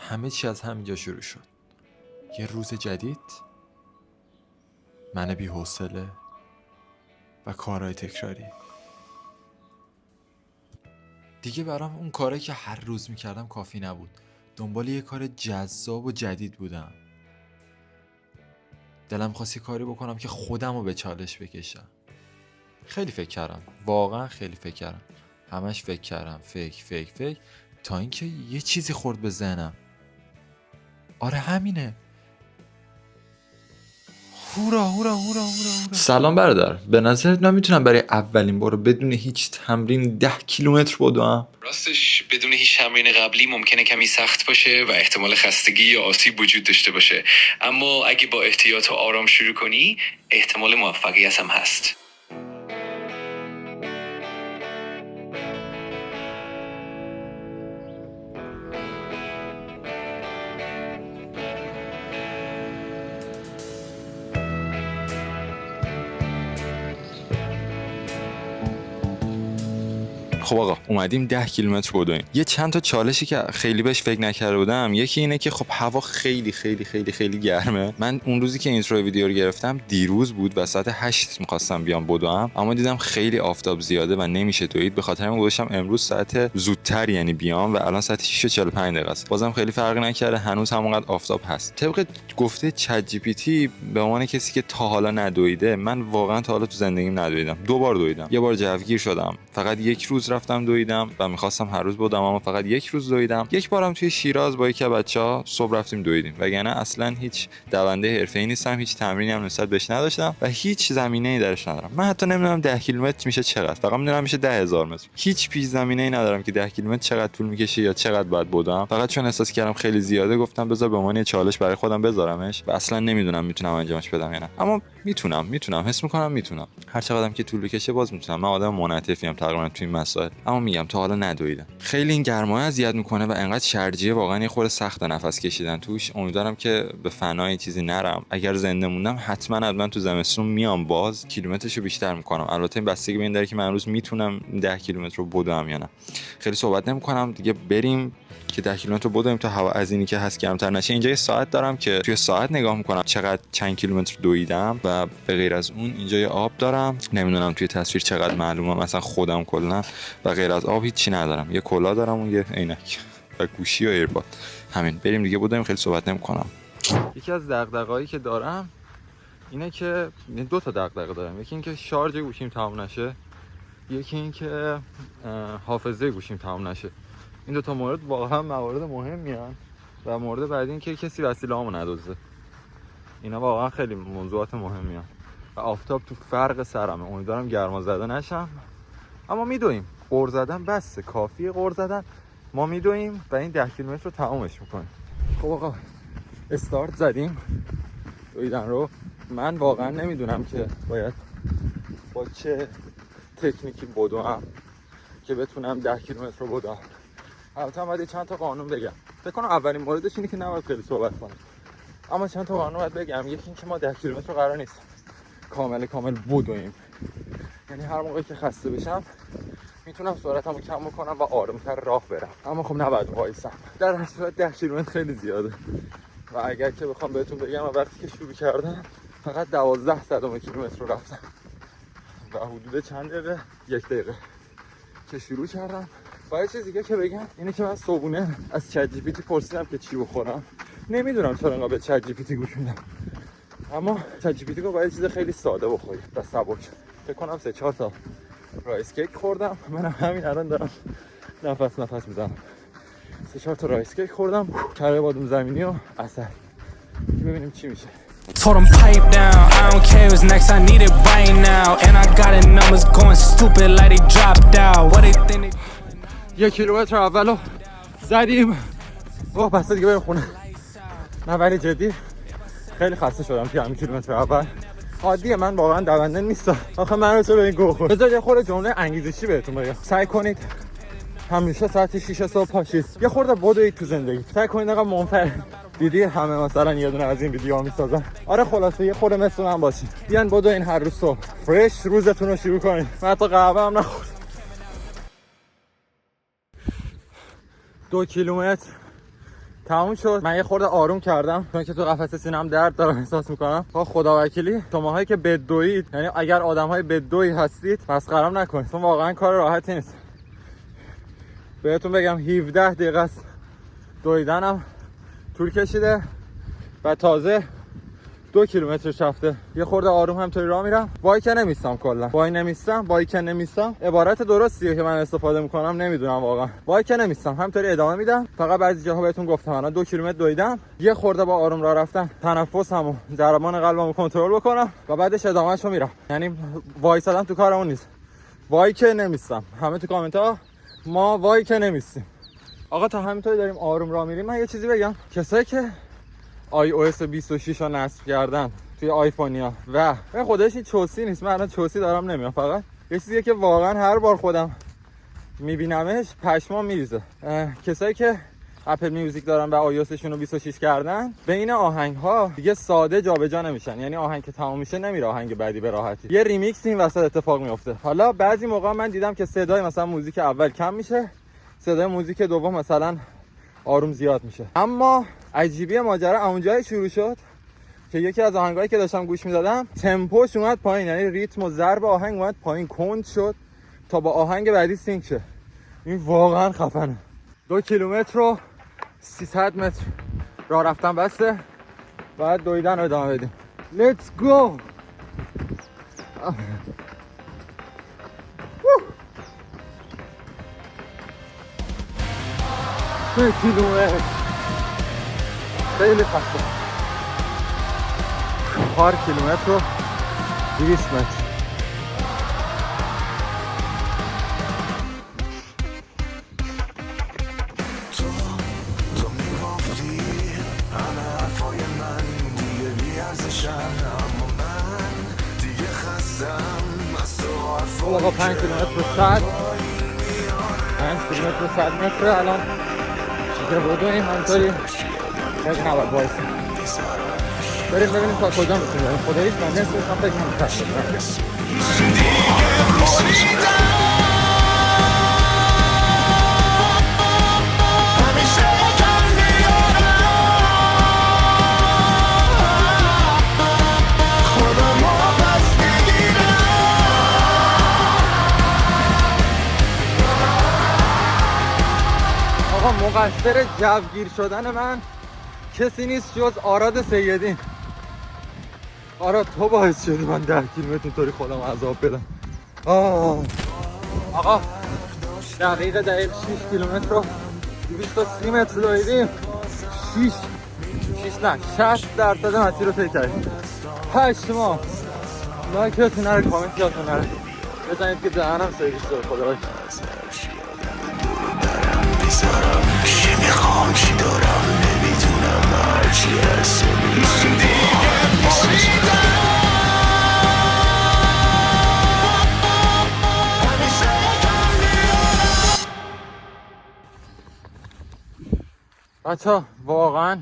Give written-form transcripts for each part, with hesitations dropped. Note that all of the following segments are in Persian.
همه چی از همینجا شروع شد. یه روز جدید، من بی‌حوصله و کارهای تکراری. دیگه برام اون کارهایی که هر روز میکردم کافی نبود. دنبال یه کار جذاب و جدید بودم. دلم خواست یه کاری بکنم که خودم رو به چالش بکشم. خیلی فکر کردم، واقعا خیلی فکر کردم. همش فکر کردم، فکر تا اینکه یه چیزی خورد به ذهنم. آره همینه. هورا. سلام برادر، به نظرت من میتونم برای اولین بار بدون هیچ تمرین 10 کیلومتر بدوم؟ راستش بدون هیچ تمرین قبلی ممکنه کمی سخت باشه و احتمال خستگی یا آسیب وجود داشته باشه، اما اگه با احتیاط و آرام شروع کنی احتمال موفقیت هم هست. خب آقا اومدیم 10 کیلومتر بدویم. یه چند تا چالشی که خیلی بهش فکر نکرده بودم. یکی اینه که خب هوا خیلی خیلی خیلی خیلی گرمه. من اون روزی که اینترو ویدیو رو گرفتم دیروز بود و ساعت 8 می‌خواستم بیام بدوم، اما دیدم خیلی آفتاب زیاده و نمیشه دوید. به خاطر همین گذاشتم امروز ساعت زودتر یعنی بیام و الان ساعت 6:45 دقیقه است. بازم خیلی فرقی نکرده، هنوز همونقدر آفتاب هست. طبق گفته چت جی پی تی به عنوان کسی که تا حالا ندویده، من واقعا تا حالا تو زندگیم ندویدم. 2 بار دویدم. یه بار جوگیر شدم، فقط یک روز رفتم دویدم و می‌خواستم هر روز بدوم اما فقط یک روز دویدم. یک بارم توی شیراز با یکی از بچه‌ها صبح رفتیم دویدیم. وگرنه اصلا هیچ دونده حرفه‌ای نیستم، هیچ تمرینی هم نسبت بهش نداشتم و هیچ زمینه‌ای درش ندارم. من حتی نمیدونم 10 کیلومتر میشه چقدر، فقط میدونم میشه 10,000 متر. هیچ پیش زمینه‌ای ندارم که 10 کیلومتر چقدر طول میکشه یا چقدر باید بدوم. فقط چون احساس کردم خیلی زیاده گفتم بذار به عنوان یه چالش برای خودم بذارمش و اصلا نمیدونم میتونم انجامش بدم یا نه. اما میتونم حس میکنم میتونم. هر چقدرم که طول بکشه باز میتونم. من آدم منعطفی ام تقریبا تو این مسائل، اما میگم تا حالا ندویدم. خیلی این گرمای اذیت میکنه و انقدر شرجیه، واقعا یه خورده سخت نفس کشیدن توش. امیدوارم که به فنای چیزی نرم. اگر زنده موندم حتما تو زمستون میام باز کیلومترشو بیشتر میکنم. البته این بستگی به این داره که من امروز میتونم 10 کیلومتر رو بدوم یا نه. خیلی صحبت نمیکنم دیگه، بریم که 10 کیلومتر رو بدویم تا هوا از اینی که هست گرمتر نشه. اینجا یه ساعت دارم که توی ساعت نگاه میکنم چقدر چند کیلومتر دویدم و به غیر از اون اینجا یه آب دارم. نمیدونم توی تصویر چقدر معلومه، مثلا خودم کلا و غیر از آب هیچی ندارم. یه کلاه دارم و یه عینک و گوشی و ایرپاد. همین، بریم دیگه بدویم. خیلی صحبت نمیکنم. یکی از دغدغه‌هایی که دارم اینه که 2 تا دغدغه دارم. یکی این که شارژ گوشیم تمام نشه، یکی این که حافظه گوشیم تمام نشه. این 2 تا مورد واقعا موارد مهمی ان و مورد بعدی این که کسی وسیله‌امو ندزده. اینا واقعا خیلی موضوعات مهمی ان و آفتاب تو فرق سرمه. امیدوارم گرما زده نشم، اما میدویم. قرض زدن بسه، کافیه قرض زدن. ما میدویم و این 10 کیلومتر رو تمامش میکنیم. خب آقا استارت زدیم دویدن رو. من واقعا نمیدونم که باید با چه تکنیکی بدوم که بتونم 10 کیلومتر رو بدوم. البته باید چند تا قانون بگم. فکر کنم اولین موردش اینه که نباید خیلی صحبت کنم، اما چند تا قانون باید بگم. یکی این که ما 10 کیلومتر رو قرار نیست کامل بدویم. یعنی هر موقعی که خسته بشم میتونم سرعتمو کم بکنم و آرومتر راه برم، اما خب نباید وایسم. در هر صورت 10 کیلومتر خیلی زیاده و اگر که بخوام بهتون بگم وقتی که شروع کردم فقط 12 صدم کیلومتر رو رفتم و حدود چند دقیقه، 1 دقیقه که شروع کردم. و یه چیز دیگه که بگم اینه که من صبحونه از چت جی پی تی پرسیدم که چی بخورم. نمیدونم چرا انقدر به چت جی پی تی گوش میدم، اما چت جی پی تی گفت باید چیز خیلی ساده بخوری و سبک. فکر کنم 3-4 تا رایس کیک خوردم. منم همین الان دارم نفس میزنم. 3-4 تا رایس کیک خوردم، کره بادوم زمینی و عسل. ببینیم چی میشه. Told them pipe down, I don't care what's next, I need it right now. And I got the numbers going stupid like they dropped out. What they think they... 1 کیلومتر اولو زدیم. بس دیگه بریم خونه. نه ولی جدی خیلی خسته شدم توی همین کیلومتر اول. عادیه، من واقعا دونده نیستم. آخه من رو چه به این گوه خورد. بذار یه خورده جمله انگیزشی بهتون بگم. سعی کنید همیشه ساعت 6 صبح پاشید. یه خورده بدوید تو زندگی. سعی کنید آقا منفرد. دیدی همه مثلا یه دونه از این ویدیوها میسازن. آره خلاصه یه خورده مثل من باشید. بیان بدوین هر روز صبح. فرش روزتون رو شروع کنید. من حتی قهوه هم نخورد. 2 کیلومتر تموم شد. من یه خورده آروم کردم چون که تو قفسه سینه‌ام درد دارم احساس میکنم. خدا وکیلی شماهایی که بدوید، یعنی اگر آدم‌های بدویی هستید مسخره‌ام نکنید، چون واقعا کار راحتی نیست. بهتون بگم 17 دقیقه است دویدنم طول کشیده و تازه 2 کیلومترش رفته. یه خورده آروم همطوری راه میرم. وای که نمیستم، کلا وای که نمیستم عبارت درستیه که من استفاده میکنم، نمیدونم واقعا. وای که نمیستم، همطوری ادامه میدم. فقط بعضی جاها بهتون گفتم الان 2 کیلومتر دویدم، یه خورده با آروم راه رفتم تنفسمو، ضربان قلبمو کنترل بکنم و بعدش ادامهشو میرم. یعنی وایسادم تو کارمون نیست. وای که نمیستم. همه تو کامنت ها ما وای که نمیستیم. آقا تا همینطوری داریم آروم راه میریم. من یه چیزی بگم، کسایی که iOS 26 رو نصب کردن توی آیفونیا و خودش این چوسی نیست، من الان چوسی دارم نمیام، فقط یه چیزیه که واقعا هر بار خودم میبینمش پشمام میریزه. کسایی که اپل میوزیک دارن و iOSشون رو 26 کردن، بین آهنگ ها دیگه ساده جابجا نمیشن. یعنی آهنگ که تمام میشه نمیره آهنگ بعدی به راحتی، یه ریمیکس این وسط اتفاق میفته. حالا بعضی موقع من دیدم که صدای مثلا موزیک اول کم میشه، صدای موزیک دوم مثلا آروم زیاد میشه. اما عجیبی ماجرا اونجایی شروع شد که یکی از آهنگایی که داشتم گوش میدادم تمپوش اومد پایین، یعنی ریتم و ضرب آهنگ اومد پایین، کند شد تا با آهنگ بعدی سینک شه. این واقعا خفنه. 2 کیلومتر و 300 متر راه رفتن بسته، بعد دویدن رو ادامه بدیم. Let's go. 3 کیلومتر خیلی خسته. 4 کیلومتر و 200 متر. آقا 5 کیلومتر و 100 5 کیلومتر و 100 متر الان دیگه بودیم. همطوری خیلی نباید بایستیم، بریم ببینیم تا کجا میتونیم بریم. خداییش من نصفش هم فکر نمی‌کنم. مقصر جوگیر شدن من کسی نیست جز آراد سیدین. آراد تو باعث شدی من 10 کیلومتر اینطوری خودم عذاب بدم. آقا دقیق 6 کیلومتر رو 230 متر دویدیم. 60% مسیر رو طی کردیم. 8 ماه لایکتون نره، کامنتاتون نره، بزنید که دهنم سرویس شد. خدا باشه. چی میخوام چی دارم نمیدونم، هرچی هست من دیگه بریدم. بچه واقعا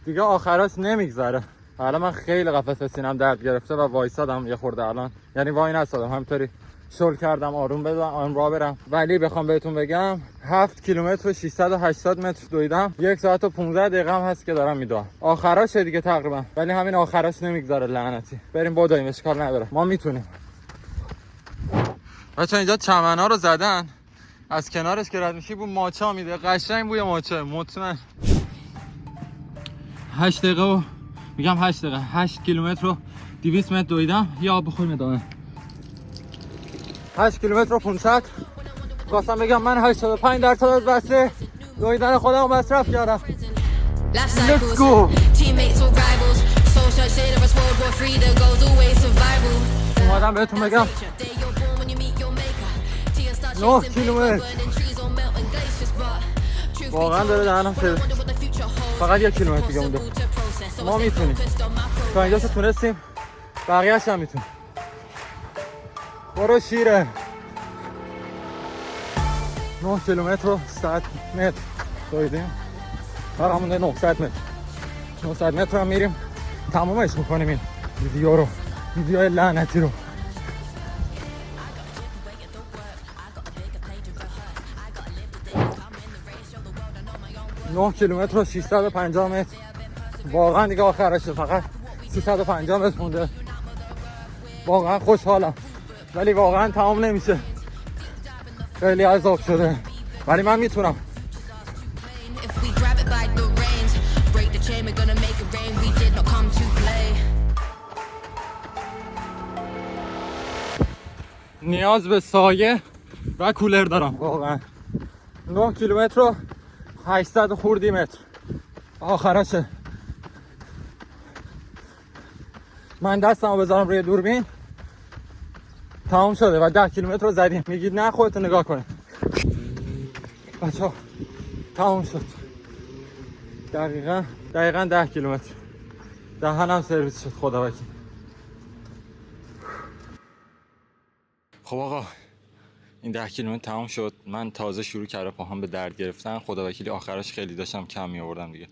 دیگه آخراش نمیگذره. الان من خیلی قفسه سینم درد گرفته و وایسادم یه خورده الان، یعنی وای نستادم، همطوری شل کردم آروم بدم آروم راه برم. ولی بخوام بهتون بگم 7 کیلومتر و 680 متر دویدم. 1 ساعت و 15 دقیقه هم هست که دارم میدوام. آخراشه دیگه تقریبا، ولی همین آخراش نمیگذره لعنتی. بریم بدویم، اشکال نداره، ما میتونیم. بچه‌ها اینجا چمن‌ها رو زدن، از کنارش که رد میشی بو ماچا میده، قشنگ بوی ماچا. مطمئن 8 دقیقه و میگم 8 دقیقه 8 کیلومتر و 200 متر دویدم. یا آب بخوریم ادامه. 8 کیلومتر و 500. خواستم بگم من 85% از بسته دویدن خودم مصرف کردم. Let's go. اومدم بهتون بگم 9 کیلومتر واقعا داره دهنم سرویس. فقط 1 کیلومتر دیگه مونده. ما میتونیم، تا اینجاشو تونستیم، بقیه‌اش هم میتونیم. برو شیره. 9 کیلومتر و 100 متر دویدیم. فقط مونده 900 متر. 900 متر هم میریم تمومش میکنیم این ویدیو رو، ویدیو لعنتی رو. 9 کیلومتر و 650 متر واقعا دیگه آخرشه، فقط 350 متر مونده. واقعا خوشحالم ولی واقعا تمام نمیشه، خیلی عذاب شده ولی من میتونم. If we grab it by the reins, break the chain, we're gonna make it rain. We did not come to play. نیاز به سایه و کولر دارم واقعا. 9 کیلومتر و 800 خوردی متر آخرشه. من دستمو بذارم روی دوربین تمام شده و 10 کیلومتر رو زدیم. میگید نه خودتو نگاه کنید بچه‌ها، تمام شد. دقیقاً 10 کیلومتر. دهنم سرویس شد خدا وکیل. خب آقا این 10 کیلومتر تمام شد. من تازه شروع کردم پاهم به درد گرفتن، خدا وکیلی آخرش خیلی داشتم کم می آوردم دیگه،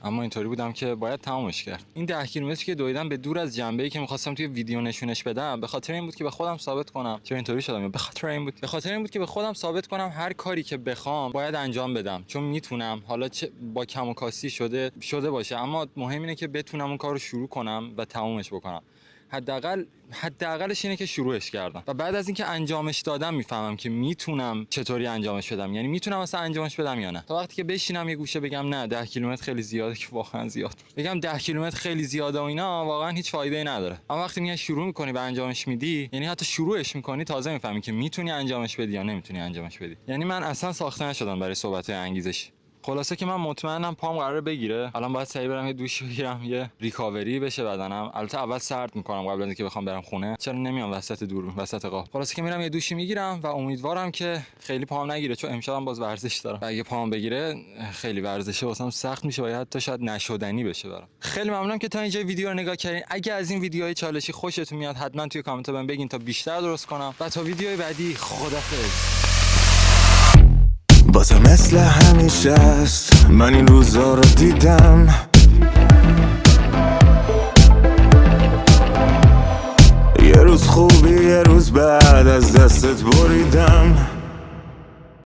اما اینطوری بودم که باید تمامش کرد. این 10 کیلومتری که دویدم به دور از جنبه‌ای که می‌خواستم توی ویدیو نشونش بدم، به خاطر این بود که به خودم ثابت کنم. چرا اینطوری شدم؟ به خاطر این بود که به خودم ثابت کنم هر کاری که بخوام باید انجام بدم، چون میتونم. حالا چه با کم و کاستی شده باشه، اما مهم اینه که بتونم اون کارو شروع کنم و تمومش بکنم. حداقلش اینه که شروعش کردم و بعد از اینکه انجامش دادم میفهمم که میتونم چطوری انجامش بدم، یعنی میتونم اصلا انجامش بدم یا نه. تا وقتی که بشینم یه گوشه بگم نه 10 کیلومتر خیلی زیاده، که واقعا زیاد، بگم 10 کیلومتر خیلی زیاده و اینا، واقعا هیچ فایده‌ای نداره. اما وقتی میای شروع میکنی به انجامش میدی، یعنی حتی شروعش میکنی، تازه میفهمی که میتونی انجامش بدی یا نمیتونی انجامش بدی. یعنی من اصلا ساخته نشدم برای صحبت‌های انگیزشی. خلاصه که من مطمئنم پام قراره بگیره. الان باید سریع برم یه دوش بگیرم، یه ریکاوری بشه بدنم. البته اول سرد میکنم قبل از اینکه بخوام برم خونه. چرا نمیام وسط دور وسط قاب. خلاصه که میرم یه دوشی میگیرم و امیدوارم که خیلی پام نگیره، چون امشبم باز ورزش دارم. و اگه پام بگیره خیلی ورزشه واسم سخت میشه و حتی شاید نشدنی بشه برام. خیلی ممنونم که تا اینجا ویدیو رو نگاه کردین. اگه از این ویدیوهای چالشی خوشتون میاد حتما توی کامنت بهم بگین تا بیشتر درست کنم. و تا ویدیوی بعدی خدافظ. بازم مثل همیشه است، من این روزا رو دیدم، یه روز خوبی یه روز بعد از دستت بریدم.